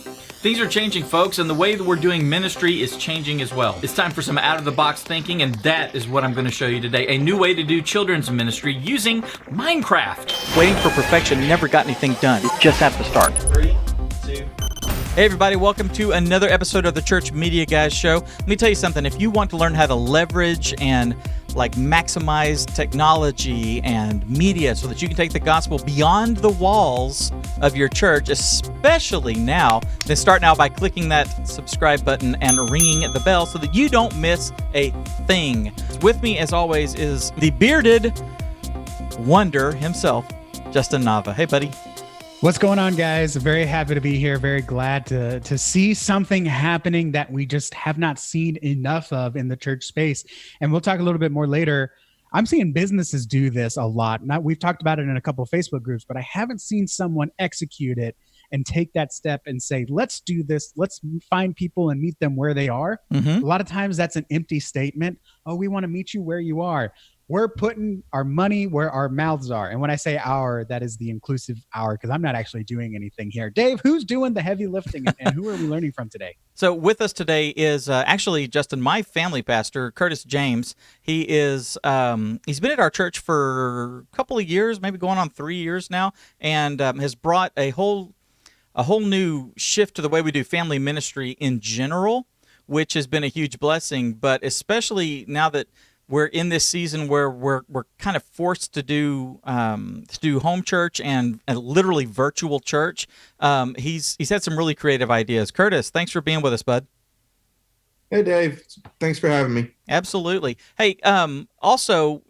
Things are changing, folks, and the way that we're doing ministry is changing as well. It's time for some out-of-the-box thinking, and that is what I'm going to show you today. A new way to do children's ministry using Minecraft. Waiting for perfection never got anything done. You just have to start. 3, 2... Hey everybody, welcome to another episode of the Church Media Guys Show. Let me tell you something. If you want to learn how to leverage and maximize technology and media so that you can take the gospel beyond the walls of your church, especially now, then start now by clicking that subscribe button and ringing the bell so that you don't miss a thing. With me, as always, is the bearded wonder himself, Justin Nava. Hey, buddy. What's going on, guys? Very happy to be here. Very glad to see something happening that we just have not seen enough of in the church space. And we'll talk a little bit more later. I'm seeing businesses do this a lot. We've talked about it in a couple of Facebook groups, but I haven't seen someone execute it and take that step and say, let's do this. Let's find people and meet them where they are. A lot of times that's an empty statement. Oh, we want to meet you where you are. We're putting our money where our mouths are. And when I say our, that is the inclusive our, because I'm not actually doing anything here. Dave, who's doing the heavy lifting and who are we learning from today? So with us today is actually, Justin, my family pastor, Curtis James. He is he's been at our church for a couple of years, maybe going on 3 years now, and has brought a whole new shift to the way we do family ministry in general, which has been a huge blessing. But especially now that we're in this season where we're kind of forced to do home church and literally virtual church. He's had some really creative ideas. Curtis, thanks for being with us, bud. Hey, Dave. Thanks for having me. Absolutely. Hey, also,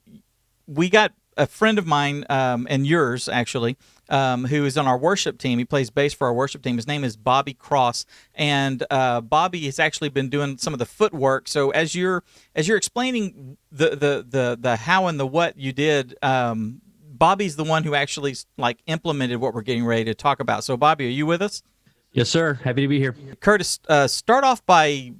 we got a friend of mine and yours, actually, who is on our worship team. He plays bass for our worship team. His name is Bobby Cross, and Bobby has actually been doing some of the footwork. So as you're explaining the how and the what you did, Bobby's the one who actually implemented what we're getting ready to talk about. So Bobby, are you with us? Yes, sir. Happy to be here. Curtis, start off by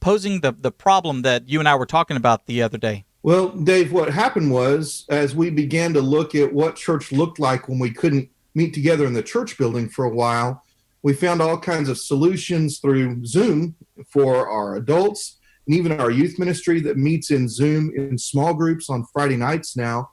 posing the problem that you and I were talking about the other day. Well, Dave, what happened was, as we began to look at what church looked like when we couldn't meet together in the church building for a while, we found all kinds of solutions through Zoom for our adults and even our youth ministry that meets in Zoom in small groups on Friday nights now.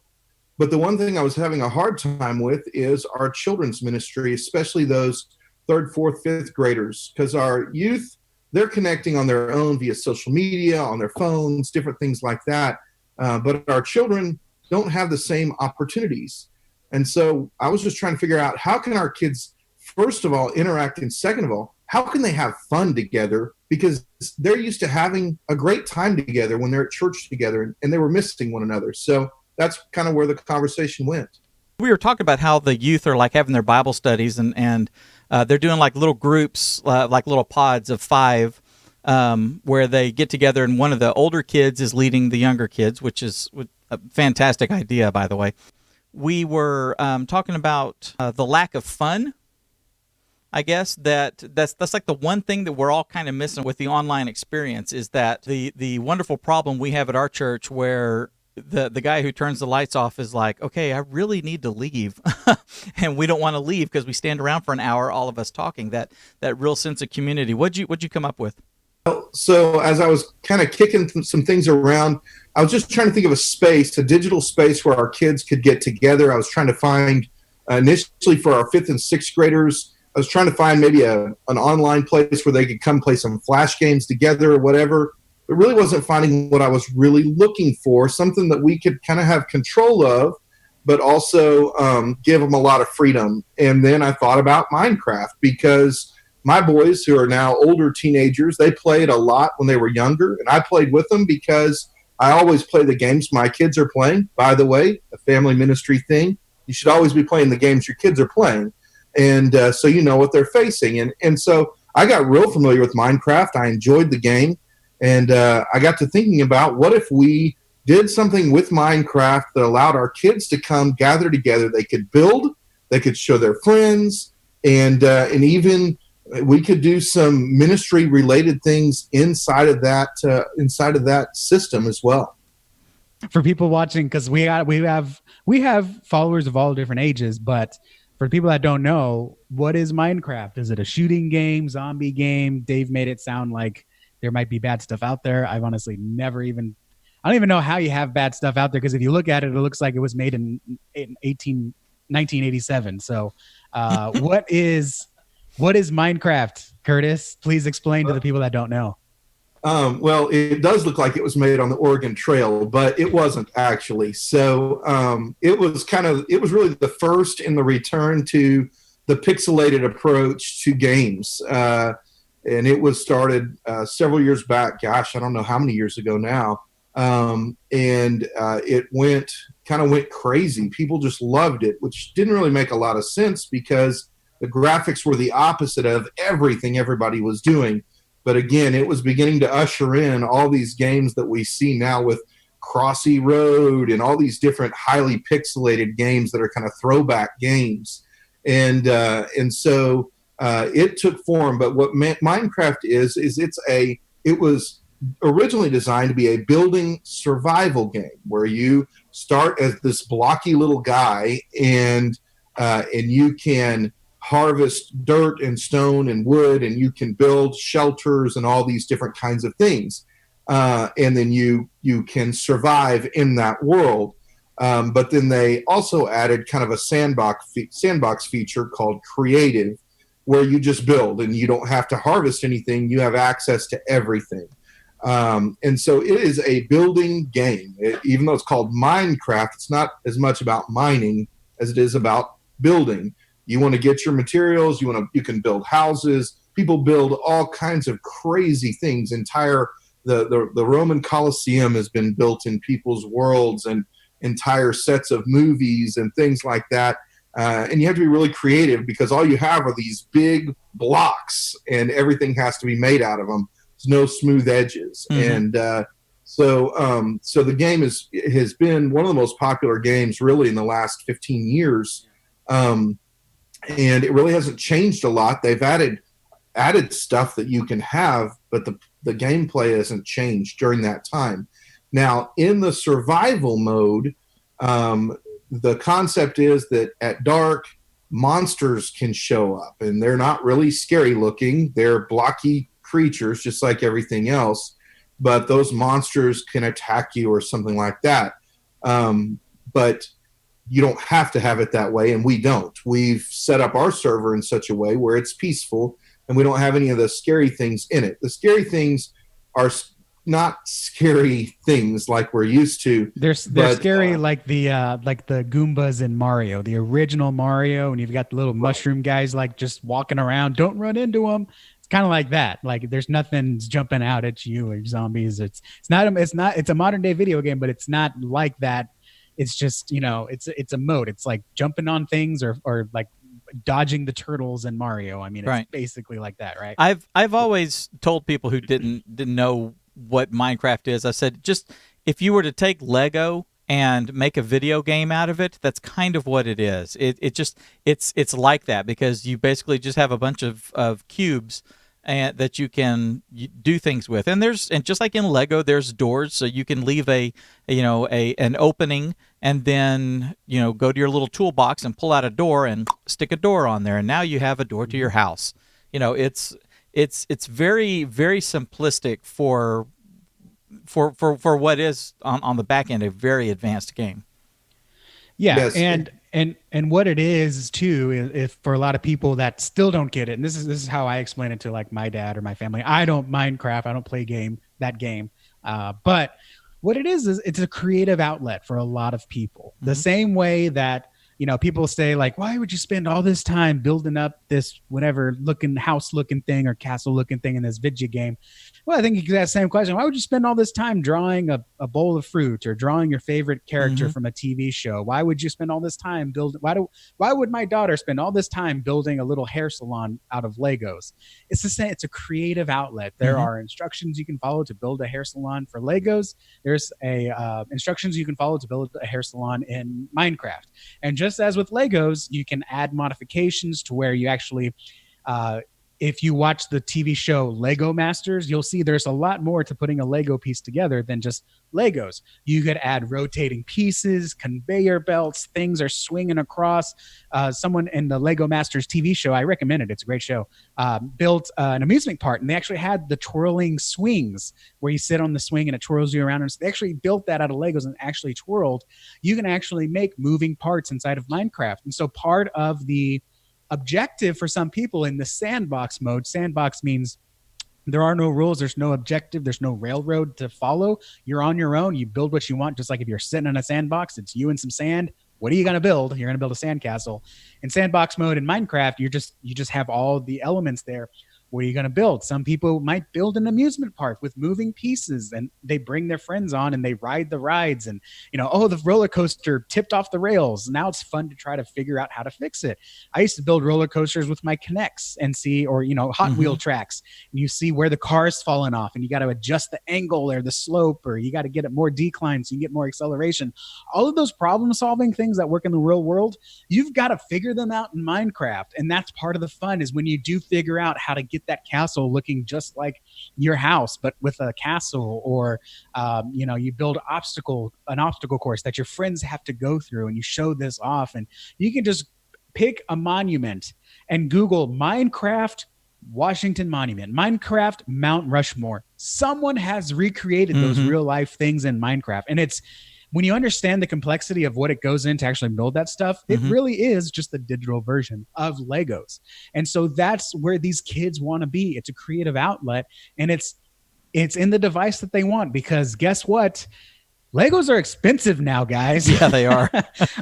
But the one thing I was having a hard time with is our children's ministry, especially those 3rd, 4th, 5th graders, because our youth, they're connecting on their own via social media, on their phones, different things like that. But our children don't have the same opportunities. And so I was just trying to figure out, how can our kids, first of all, interact, and second of all, how can they have fun together? Because they're used to having a great time together when they're at church together, and they were missing one another. So that's kind of where the conversation went. We were talking about how the youth are having their Bible studies, and they're doing little groups, little pods of 5, where they get together, and one of the older kids is leading the younger kids, which is a fantastic idea, by the way. We were talking about the lack of fun. I guess that's the one thing that we're all kind of missing with the online experience, is that the wonderful problem we have at our church where the guy who turns the lights off is like, okay, I really need to leave. And we don't want to leave because we stand around for an hour, all of us talking, that real sense of community. What'd you come up with? So as I was kind of kicking some things around, I was just trying to think of a digital space where our kids could get together. I was trying to find, initially for our 5th and 6th graders, I was trying to find maybe an online place where they could come play some flash games together or whatever. But really wasn't finding what I was really looking for, something that we could kind of have control of, but also give them a lot of freedom. And then I thought about Minecraft, because my boys, who are now older teenagers, they played a lot when they were younger, and I played with them because I always play the games my kids are playing. By the way, a family ministry thing, you should always be playing the games your kids are playing, and so you know what they're facing. And so I got real familiar with Minecraft. I enjoyed the game, and I got to thinking about, what if we did something with Minecraft that allowed our kids to come gather together. They could build, they could show their friends, and even we could do some ministry related things inside of that system as well. For people watching, because we have followers of all different ages, but For people that don't know, what is Minecraft? Is it a shooting game, zombie game? Dave made it sound like there might be bad stuff out there. I've honestly never even, I don't even know how you have bad stuff out there, because if you look at it, it looks like it was made in 1987. So what is Minecraft, Curtis? Please explain to the people that don't know. Well, it does look like it was made on the Oregon Trail, but it wasn't actually. So it was really the first in the return to the pixelated approach to games. And it was started several years back. Gosh, I don't know how many years ago now. It went crazy. People just loved it, which didn't really make a lot of sense because the graphics were the opposite of everything everybody was doing. But again, it was beginning to usher in all these games that we see now with Crossy Road and all these different highly pixelated games that are kind of throwback games. And so it took form. But what Minecraft is it was originally designed to be a building survival game where you start as this blocky little guy and you can harvest dirt and stone and wood, and you can build shelters and all these different kinds of things. And then you can survive in that world. But then they also added kind of a sandbox feature called Creative, where you just build and you don't have to harvest anything. You have access to everything. And so it is a building game. Even though it's called Minecraft, it's not as much about mining as it is about building. You want to get your materials. You can build houses. People build all kinds of crazy things. The Roman Colosseum has been built in people's worlds, and entire sets of movies and things like that. And you have to be really creative because all you have are these big blocks, and everything has to be made out of them. There's no smooth edges, and so the game has been one of the most popular games really in the last 15 years. And it really hasn't changed a lot. They've added stuff that you can have, but the gameplay hasn't changed during that time. Now, in the survival mode, the concept is that at dark, monsters can show up, and they're not really scary looking. They're blocky creatures, just like everything else, but those monsters can attack you or something like that. But you don't have to have it that way, and we don't. We've set up our server in such a way where it's peaceful, and we don't have any of the scary things in it. The scary things are not scary things like we're used to. They're scary like the Goombas in Mario, the original Mario, and you've got the little mushroom guys like just walking around. Don't run into them. It's kind of like that. Like there's nothing jumping out at you or zombies. It's a modern day video game, but it's not like that. It's just, it's a mode. It's like jumping on things or like dodging the turtles in Mario. I mean, it's basically like that, right? I've always told people who didn't know what Minecraft is. I said, just if you were to take Lego and make a video game out of it, that's kind of what it is. It's like that, because you basically just have a bunch of cubes and that you can do things with, and just like in Lego, there's doors, so you can leave an opening, and then go to your little toolbox and pull out a door and stick a door on there, and now you have a door to your house. It's very, very simplistic for what is on the back end a very advanced game. Yeah, yes. And what it is too, if for a lot of people that still don't get it, and this is how I explain it to like my dad or my family. I don't Minecraft. I don't play that game. But what it is it's a creative outlet for a lot of people. The same way that people say like, why would you spend all this time building up this whatever looking house looking thing or castle looking thing in this video game? Well, I think you could ask the same question. Why would you spend all this time drawing a bowl of fruit or drawing your favorite character from a TV show? Why would you spend all this time building? Why would my daughter spend all this time building a little hair salon out of Legos? It's the same. It's a creative outlet. There are instructions you can follow to build a hair salon for Legos. There's instructions you can follow to build a hair salon in Minecraft. And just as with Legos, you can add modifications to where you actually if you watch the TV show Lego Masters, you'll see there's a lot more to putting a Lego piece together than just Legos. You could add rotating pieces, conveyor belts, things are swinging across. Someone in the Lego Masters TV show, I recommend it, it's a great show, built an amusement park, and they actually had the twirling swings where you sit on the swing and it twirls you around. And so they actually built that out of Legos and actually twirled. You can actually make moving parts inside of Minecraft. And so part of the objective for some people in the sandbox mode, sandbox means there are no rules, there's no objective, there's no railroad to follow. You're on your own, you build what you want. Just like if you're sitting in a sandbox, it's you and some sand. What are you going to build? You're going to build a sandcastle. In sandbox mode in Minecraft, you just have all the elements there. What are you going to build? Some people might build an amusement park with moving pieces, and they bring their friends on and they ride the rides, and oh, the roller coaster tipped off the rails. Now it's fun to try to figure out how to fix it. I used to build roller coasters with my Kinects and see, or Hot Wheel tracks, and you see where the car's falling off, and you got to adjust the angle or the slope, or you got to get it more decline so you get more acceleration. All of those problem solving things that work in the real world, you've got to figure them out in Minecraft. And that's part of the fun, is when you do figure out how to get that castle looking just like your house, but with a castle, or you build an obstacle course that your friends have to go through, and you show this off, and you can just pick a monument and Google Minecraft Washington Monument, Minecraft Mount Rushmore. Someone has recreated those real life things in Minecraft, and it's, when you understand the complexity of what it goes in to actually build that stuff, it really is just the digital version of Legos. And so that's where these kids want to be. It's a creative outlet, and it's in the device that they want, because guess what? Legos are expensive now, guys. Yeah, they are.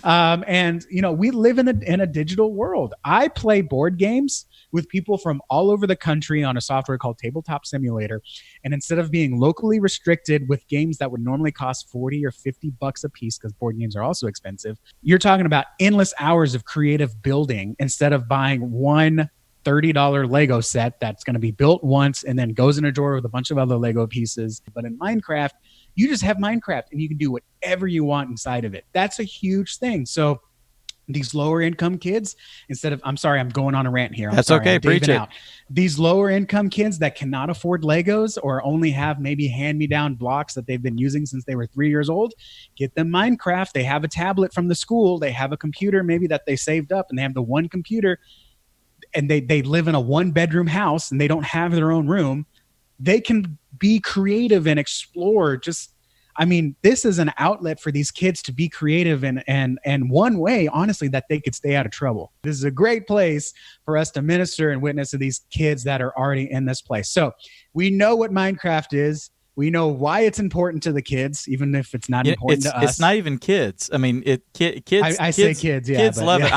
And we live in a digital world. I play board games with people from all over the country on a software called Tabletop Simulator. And instead of being locally restricted with games that would normally cost 40 or 50 bucks a piece, because board games are also expensive, you're talking about endless hours of creative building instead of buying one $30 Lego set that's going to be built once and then goes in a drawer with a bunch of other Lego pieces. But in Minecraft, you just have Minecraft and you can do whatever you want inside of it. That's a huge thing. So these lower income kids, I'm sorry, I'm going on a rant here. That's okay. Preach it. These lower income kids that cannot afford Legos, or only have maybe hand-me-down blocks that they've been using since they were 3 years old, get them Minecraft. They have a tablet from the school. They have a computer maybe that they saved up, and they have the one computer, and they live in a one-bedroom house and they don't have their own room. They can be creative and explore. This is an outlet for these kids to be creative, and one way, honestly, that they could stay out of trouble. This is a great place for us to minister and witness to these kids that are already in this place. So we know what Minecraft is. We know why it's important to the kids, even if it's not important to us. It's not even kids. I mean, kids. I say kids, yeah. Kids love it.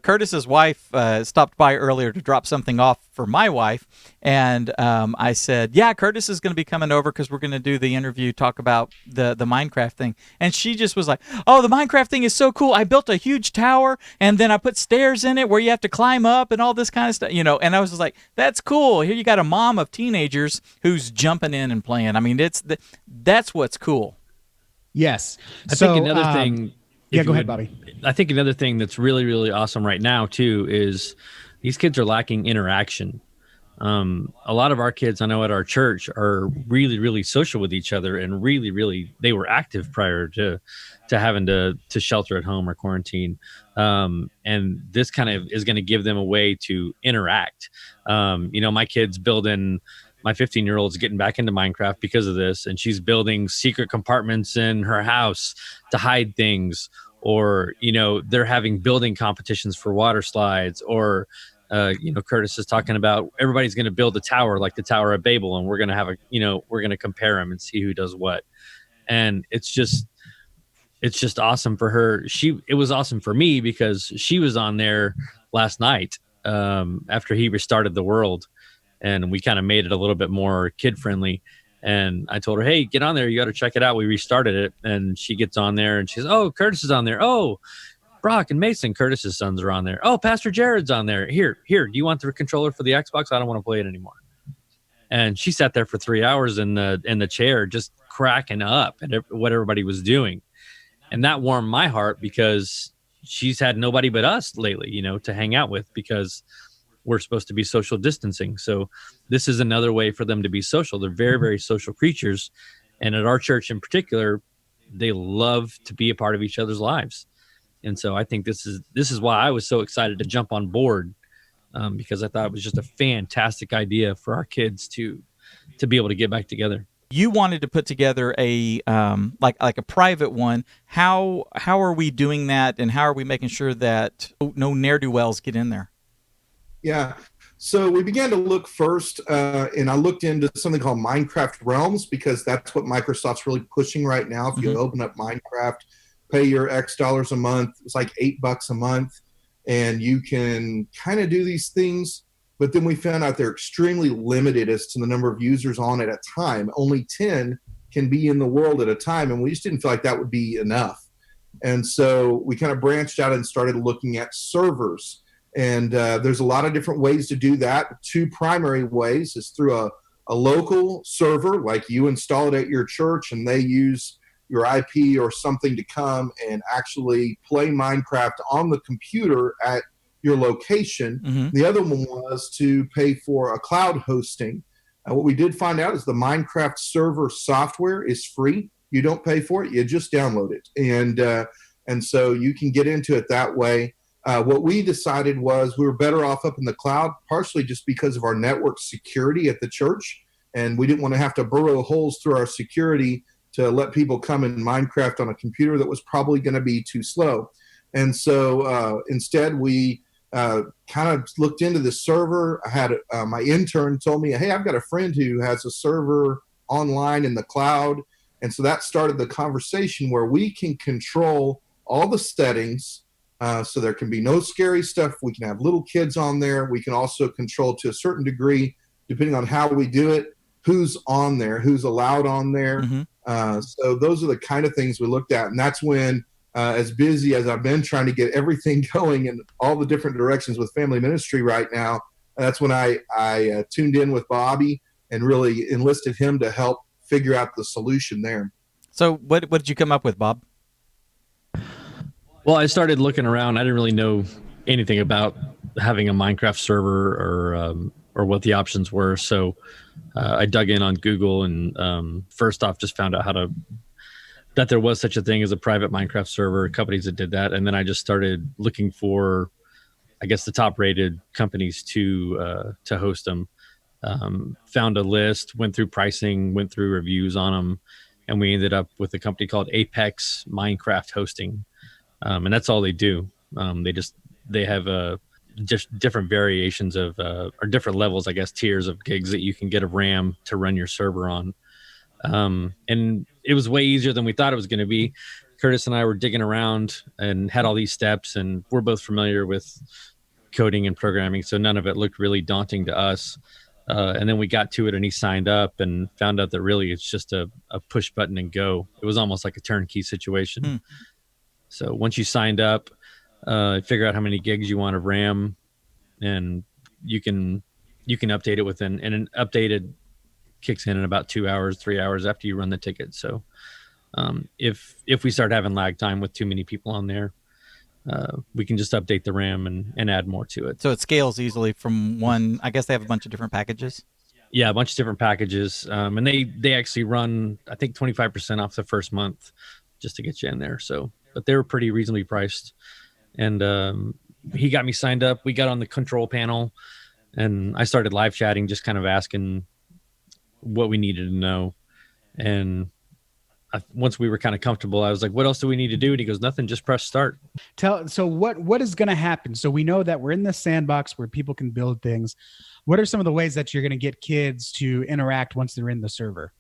Curtis's wife stopped by earlier to drop something off for my wife, and I said, yeah, Curtis is going to be coming over because we're going to do the interview, talk about the Minecraft thing. And she just was like, oh, the Minecraft thing is so cool. I built a huge tower, and then I put stairs in it where you have to climb up and all this kind of stuff, and I was just like, that's cool. Here you got a mom of teenagers who's jumping in and playing. I mean, that's what's cool. Yes. I think another thing... Yeah, go ahead, Bobby. I think another thing that's really, really awesome right now, too, is these kids are lacking interaction. A lot of our kids I know at our church are really, really social with each other, and really, really, they were active prior to having to shelter at home or quarantine. And this kind of is going to give them a way to interact. My kid's building... My 15-year-old's getting back into Minecraft because of this, and she's building secret compartments in her house to hide things, or, they're having building competitions for water slides, or, Curtis is talking about everybody's going to build a tower like the Tower of Babel, and we're going to have we're going to compare them and see who does what. And it's just awesome for her. It was awesome for me because she was on there last night after he restarted the world. And we kind of made it a little bit more kid friendly. And I told her, hey, get on there. You got to check it out. We restarted it. And she gets on there and she's, oh, Curtis is on there. Oh, Brock and Mason, Curtis's sons, are on there. Oh, Pastor Jared's on there. Here. Do you want the controller for the Xbox? I don't want to play it anymore. And she sat there for 3 hours in the chair, just cracking up at what everybody was doing. And that warmed my heart because she's had nobody but us lately, to hang out with, because we're supposed to be social distancing. So this is another way for them to be social. They're very, very social creatures. And at our church in particular, they love to be a part of each other's lives. And so I think this is why I was so excited to jump on board, because I thought it was just a fantastic idea for our kids to be able to get back together. You wanted to put together a like a private one. How are we doing that, and how are we making sure that no ne'er-do-wells get in there? Yeah. So we began to look first, and I looked into something called Minecraft Realms, because that's what Microsoft's really pushing right now. If you open up Minecraft, pay your X dollars a month, it's like $8 a month, and you can kind of do these things. But then we found out they're extremely limited as to the number of users on at a time. Only 10 can be in the world at a time, and we just didn't feel like that would be enough. And so we kind of branched out and started looking at servers. And there's a lot of different ways to do that. Two primary ways is through a local server, like you install it at your church and they use your IP or something to come and actually play Minecraft on the computer at your location. The other one was to pay for a cloud hosting. What we did find out is the Minecraft server software is free. You don't pay for it, you just download it. And so you can get into it that way. What we decided was we were better off up in the cloud, partially just because of our network security at the church. And we didn't want to have to burrow holes through our security to let people come in Minecraft on a computer that was probably going to be too slow. And so instead, we kind of looked into the server. I had my intern told me, hey, I've got a friend who has a server online in the cloud. And so that started the conversation where we can control all the settings. So there can be no scary stuff. We can have little kids on there. We can also control to a certain degree, depending on how we do it, who's on there, who's allowed on there. So those are the kind of things we looked at. And that's when, as busy as I've been trying to get everything going in all the different directions with family ministry right now, that's when I tuned in with Bobby and really enlisted him to help figure out the solution there. So what did you come up with, Bob? Well, I started looking around. I didn't really know anything about having a Minecraft server or what the options were. So I dug in on Google and first off just found out that there was such a thing as a private Minecraft server, companies that did that. And then I just started looking for, I guess, the top rated companies to host them. Found a list, went through pricing, went through reviews on them. And we ended up with a company called Apex Minecraft Hosting. And that's all they do. They have just different variations of, or different levels, I guess, tiers of gigs that you can get of RAM to run your server on. And it was way easier than we thought it was going to be. Curtis and I were digging around and had all these steps, and we're both familiar with coding and programming, so none of it looked really daunting to us. And then we got to it and he signed up and found out that really it's just a push button and go. It was almost like a turnkey situation. So once you signed up, figure out how many gigs you want of RAM, and you can update it within, and an updated kicks in about 2 hours, 3 hours after you run the ticket. So if we start having lag time with too many people on there, we can just update the RAM and add more to it. So it scales easily from one. I guess they have a bunch of different packages. Yeah, a bunch of different packages. And they actually run, I think, 25% off the first month just to get you in there. So, but they were pretty reasonably priced. And he got me signed up. We got on the control panel and I started live chatting, just kind of asking what we needed to know. And once we were kind of comfortable, I was like, what else do we need to do? And he goes, nothing, just press start. So what is going to happen? So we know that we're in the sandbox where people can build things. What are some of the ways that you're going to get kids to interact once they're in the server?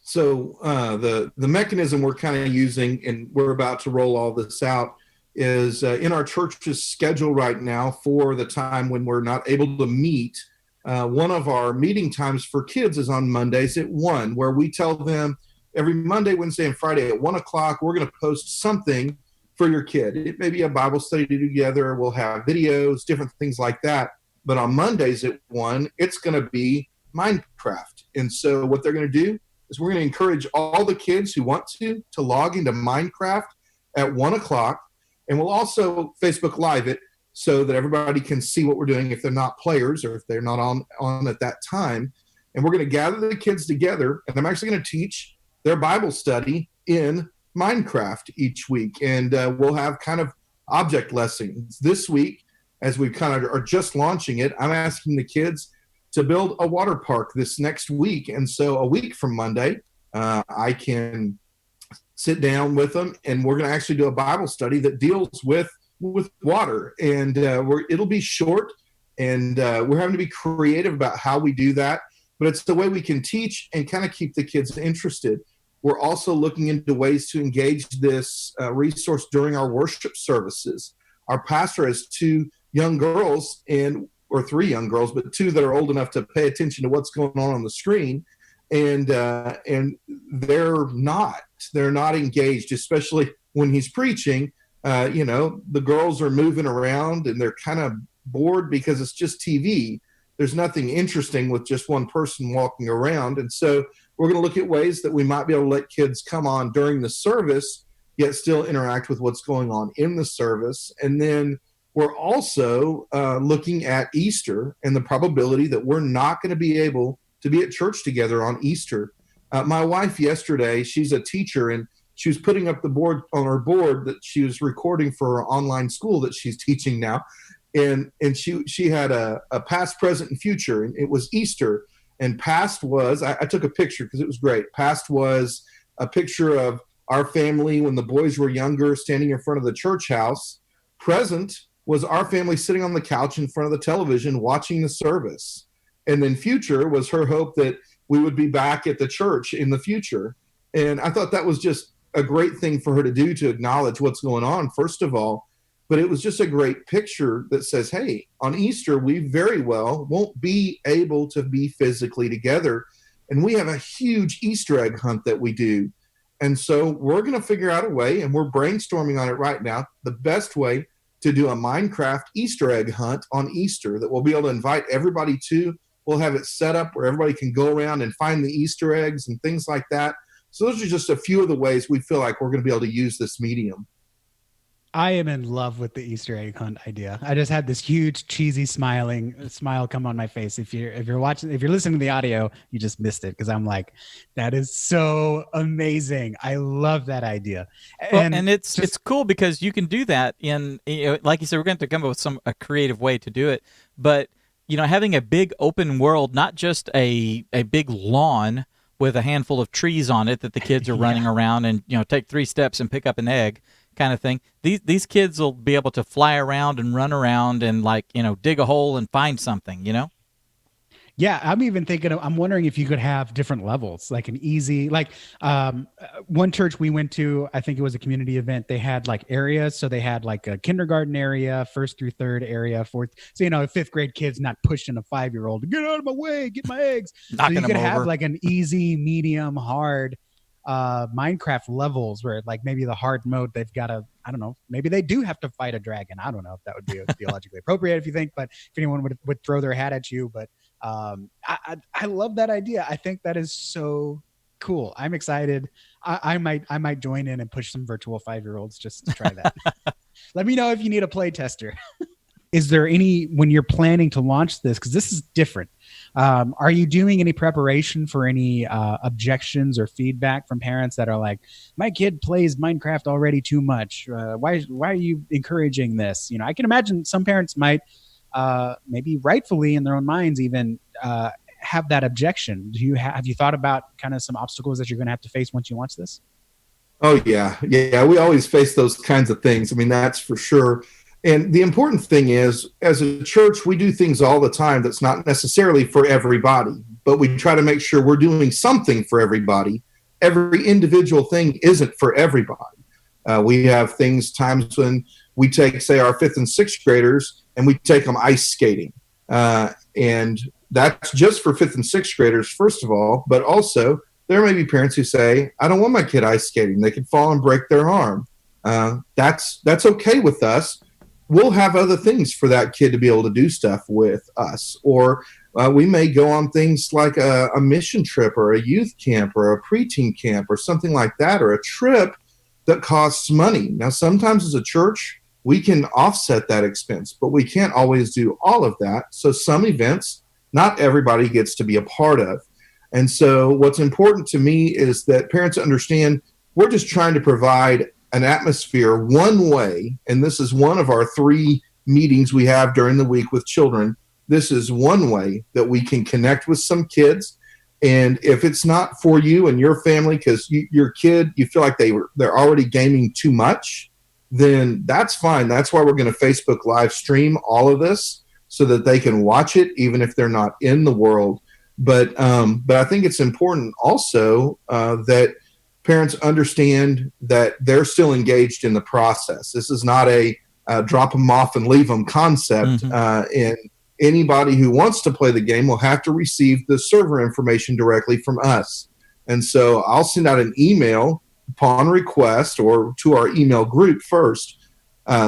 So the mechanism we're kind of using, and we're about to roll all this out, is in our church's schedule right now for the time when we're not able to meet. One of our meeting times for kids is on Mondays at 1, where we tell them every Monday, Wednesday, and Friday at 1 o'clock, we're going to post something for your kid. It may be a Bible study together. We'll have videos, different things like that. But on Mondays at 1, it's going to be Minecraft. And so what they're going to do is we're going to encourage all the kids who want to log into Minecraft at 1 o'clock. And we'll also Facebook Live it. so that everybody can see what we're doing if they're not players or if they're not on at that time. And we're going to gather the kids together, and I'm actually going to teach their Bible study in Minecraft each week. And we'll have kind of object lessons. This week, as we kind of are just launching it, I'm asking the kids to build a water park this next week. And so a week from Monday, I can sit down with them, and we're going to actually do a Bible study that deals with water. And it'll be short, and we're having to be creative about how we do that. But it's the way we can teach and kind of keep the kids interested. We're also looking into ways to engage this resource during our worship services. Our pastor has 2 young girls, or 3 young girls, but 2 that are old enough to pay attention to what's going on the screen. And they're not engaged, especially when he's preaching. The girls are moving around and they're kind of bored because it's just TV. There's nothing interesting with just one person walking around. And so we're going to look at ways that we might be able to let kids come on during the service, yet still interact with what's going on in the service. And then we're also looking at Easter and the probability that we're not going to be able to be at church together on Easter. My wife yesterday, she's a teacher, and she was putting up the board on her board that she was recording for her online school that she's teaching now. And she had a past, present, and future, and it was Easter. And past was, I took a picture because it was great. Past was a picture of our family when the boys were younger standing in front of the church house. Present was our family sitting on the couch in front of the television watching the service. And then future was her hope that we would be back at the church in the future. And I thought that was just a great thing for her to do, to acknowledge what's going on, first of all. But it was just a great picture that says, hey, on Easter, we very well won't be able to be physically together. And we have a huge Easter egg hunt that we do. And so we're going to figure out a way, and we're brainstorming on it right now, the best way to do a Minecraft Easter egg hunt on Easter that we'll be able to invite everybody to. We'll have it set up where everybody can go around and find the Easter eggs and things like that. So those are just a few of the ways we feel like we're going to be able to use this medium. I am in love with the Easter egg hunt idea. I just had this huge cheesy smile come on my face. If you're listening to the audio, you just missed it, because I'm like, that is so amazing. I love that idea. And it's cool because you can do that in, like you said, we're going to come up with a creative way to do it. But having a big open world, not just a big lawn with a handful of trees on it that the kids are running around and take 3 steps and pick up an egg kind of thing. These kids will be able to fly around and run around and dig a hole and find something, Yeah, I'm even thinking I'm wondering if you could have different levels, like an easy, one church we went to, I think it was a community event. They had areas. So they had a kindergarten area, 1st through 3rd area, 4th. So, 5th grade kids not pushing a 5-year-old, get out of my way, get my eggs. So you could have an easy, medium, hard Minecraft levels where maybe the hard mode, they've got to, I don't know, maybe they do have to fight a dragon. I don't know if that would be theologically appropriate if you think, but if anyone would throw their hat at you, but I love that idea. I think that is so cool. I'm excited. I might join in and push some virtual 5-year-olds just to try that. Let me know if you need a play tester. Is there when you're planning to launch this, because this is different, are you doing any preparation for any objections or feedback from parents that are like, my kid plays Minecraft already too much? Why are you encouraging this? I can imagine some parents might maybe rightfully in their own minds even have that objection. Have you thought about kind of some obstacles that you're going to have to face once you launch this? Oh, yeah. We always face those kinds of things. I mean, that's for sure. And the important thing is, as a church, we do things all the time that's not necessarily for everybody, but we try to make sure we're doing something for everybody. Every individual thing isn't for everybody. We have times when we take, say, our 5th and 6th graders, and we take them ice skating. And that's just for 5th and 6th graders, first of all, but also there may be parents who say, I don't want my kid ice skating. They could fall and break their arm. That's okay with us. We'll have other things for that kid to be able to do stuff with us. Or we may go on things like a mission trip or a youth camp or a preteen camp or something like that, or a trip that costs money. Now, sometimes as a church, we can offset that expense, but we can't always do all of that. So some events, not everybody gets to be a part of. And so what's important to me is that parents understand we're just trying to provide an atmosphere one way, and this is one of our 3 meetings we have during the week with children. This is one way that we can connect with some kids. And if it's not for you and your family, because your kid, you feel like they're already gaming too much, then that's fine. That's why we're going to Facebook live stream all of this so that they can watch it, even if they're not in the world. But I think it's important also that parents understand that they're still engaged in the process. This is not a drop them off and leave them concept. And anybody who wants to play the game will have to receive the server information directly from us. And so I'll send out an email upon request or to our email group first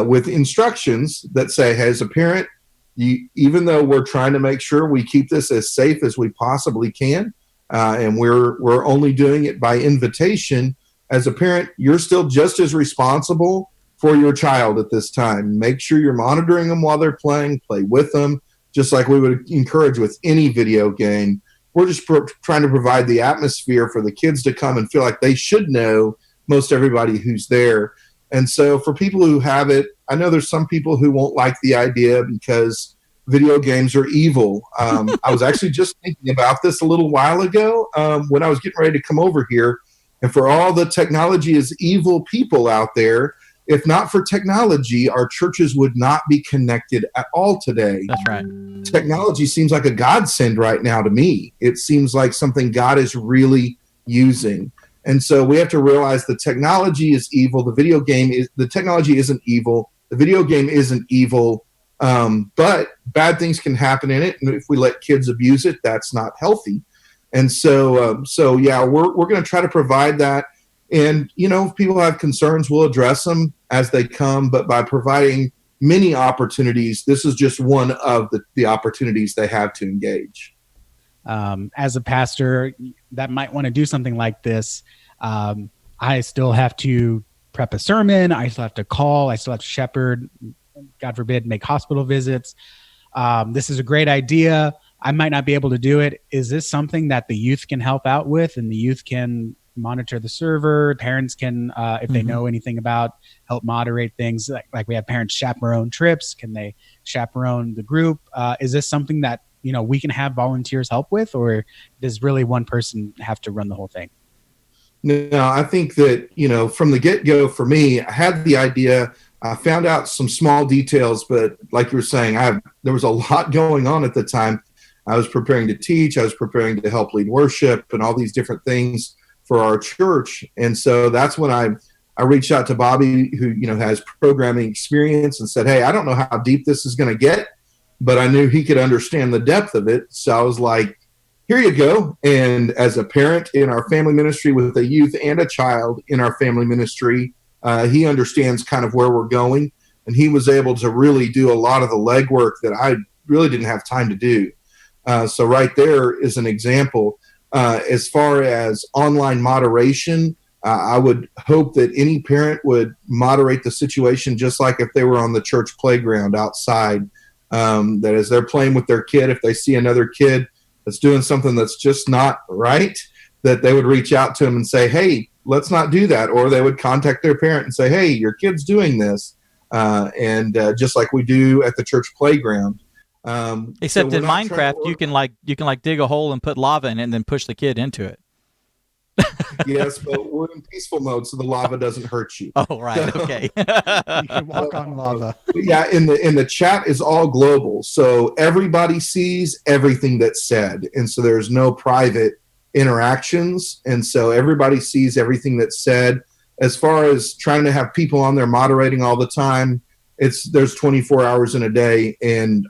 with instructions that say, hey, as a parent, even though we're trying to make sure we keep this as safe as we possibly can, and we're only doing it by invitation, as a parent, you're still just as responsible for your child at this time. Make sure you're monitoring them while they're playing, play with them, just like we would encourage with any video game. We're just trying to provide the atmosphere for the kids to come and feel like they should know most everybody who's there. And so for people who have it, I know there's some people who won't like the idea because video games are evil. I was actually just thinking about this a little while ago when I was getting ready to come over here. And for all the technology is evil people out there, if not for technology, our churches would not be connected at all today. That's right. Technology seems like a godsend right now to me. It seems like something God is really using. And so we have to realize the technology is evil. The technology isn't evil. The video game isn't evil. But bad things can happen in it. And if we let kids abuse it, that's not healthy. And so yeah, we're going to try to provide that. And, if people have concerns, we'll address them as they come. But by providing many opportunities, this is just one of the opportunities they have to engage. As a pastor that might want to do something like this, I still have to prep a sermon. I still have to call. I still have to shepherd, God forbid, make hospital visits. This is a great idea. I might not be able to do it. Is this something that the youth can help out with, and the youth can monitor the server? Parents can, if they know anything about, help moderate things. Like we have parents chaperone trips. Can they chaperone the group? Is this something that, we can have volunteers help with, or does really one person have to run the whole thing? No, I think that, from the get-go for me, I had the idea. I found out some small details, but like you were saying, there was a lot going on at the time. I was preparing to teach. I was preparing to help lead worship and all these different things for our church. And so that's when I reached out to Bobby, who, has programming experience, and said, hey, I don't know how deep this is going to get, but I knew he could understand the depth of it. So I was like, here you go. And as a parent in our family ministry with a youth and a child in our family ministry, he understands kind of where we're going. And he was able to really do a lot of the legwork that I really didn't have time to do. So right there is an example. As far as online moderation, I would hope that any parent would moderate the situation just like if they were on the church playground outside, that as they're playing with their kid, if they see another kid that's doing something that's just not right, that they would reach out to them and say, hey, let's not do that. Or they would contact their parent and say, hey, your kid's doing this. And just like we do at the church playground. Except in Minecraft, you can dig a hole and put lava in it and then push the kid into it. Yes, but we're in peaceful mode, so the lava doesn't hurt you. Oh, right. Okay. You can walk on lava. Yeah, in the chat is all global, so everybody sees everything that's said, and so there's no private interactions, and so everybody sees everything that's said. As far as trying to have people on there moderating all the time, there's 24 hours in a day, and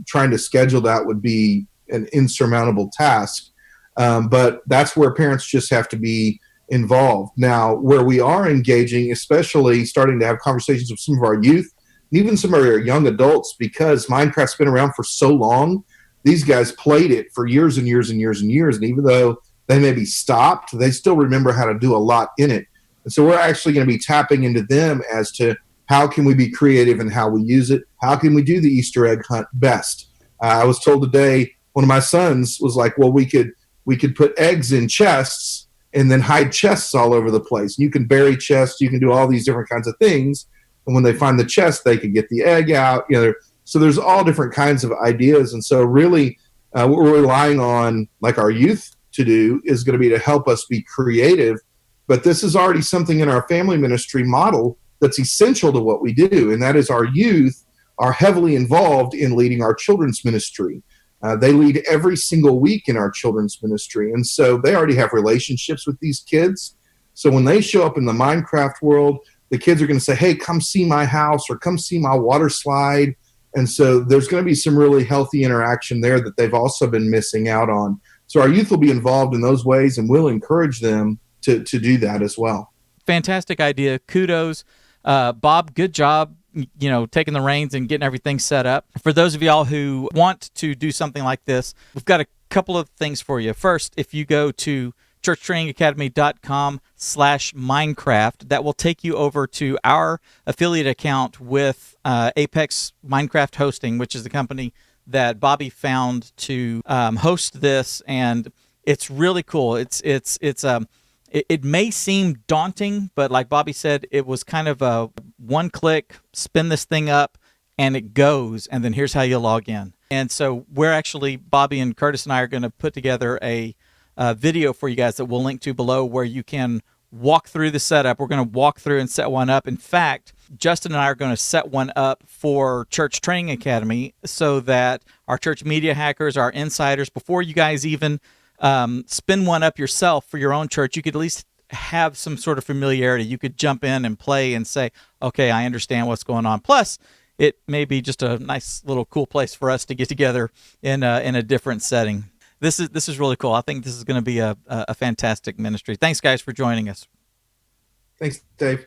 trying to schedule that would be an insurmountable task. But that's where parents just have to be involved. Now, where we are engaging, especially starting to have conversations with some of our youth, and even some of our young adults, because Minecraft's been around for so long, these guys played it for years and years and years and years. And even though they maybe stopped, they still remember how to do a lot in it. And so we're actually going to be tapping into them as to How can we be creative in how we use it? How can we do the Easter egg hunt best? I was told today, one of my sons was like, well, we could put eggs in chests and then hide chests all over the place. You can bury chests. You can do all these different kinds of things. And when they find the chest, they can get the egg out. So there's all different kinds of ideas. And so really what we're relying on, like our youth to do, is going to be to help us be creative. But this is already something in our family ministry model that's essential to what we do. And that is our youth are heavily involved in leading our children's ministry. They lead every single week in our children's ministry. And so they already have relationships with these kids. So when they show up in the Minecraft world, the kids are going to say, hey, come see my house or come see my water slide. And so there's going to be some really healthy interaction there that they've also been missing out on. So our youth will be involved in those ways, and we'll encourage them to do that as well. Fantastic idea. Kudos. Bob, good job, taking the reins and getting everything set up. For those of y'all who want to do something like this, we've got a couple of things for you. First, if you go to churchtrainingacademy.com/Minecraft, that will take you over to our affiliate account with Apex Minecraft Hosting, which is the company that Bobby found to host this, and it's really cool. It may seem daunting, but like Bobby said, it was kind of a one click, spin this thing up, and it goes, and then here's how you log in. And so Bobby and Curtis and I are going to put together a video for you guys that we'll link to below, where you can walk through the setup. We're going to walk through and set one up. In fact, Justin and I are going to set one up for Church Training Academy so that our church media hackers, our insiders, before you guys even spin one up yourself for your own church, you could at least have some sort of familiarity. You could jump in and play and say, okay, I understand what's going on. Plus, it may be just a nice little cool place for us to get together in a different setting. This is really cool. I think this is going to be a fantastic ministry. Thanks, guys, for joining us. Thanks, Dave.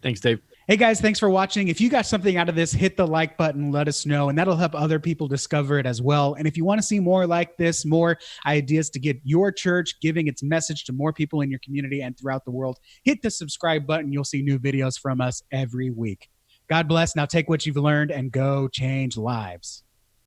Thanks, Dave. Hey guys, thanks for watching. If you got something out of this, hit the like button, let us know, and that'll help other people discover it as well. And if you want to see more like this, more ideas to get your church giving its message to more people in your community and throughout the world, hit the subscribe button. You'll see new videos from us every week. God bless. Now take what you've learned and go change lives.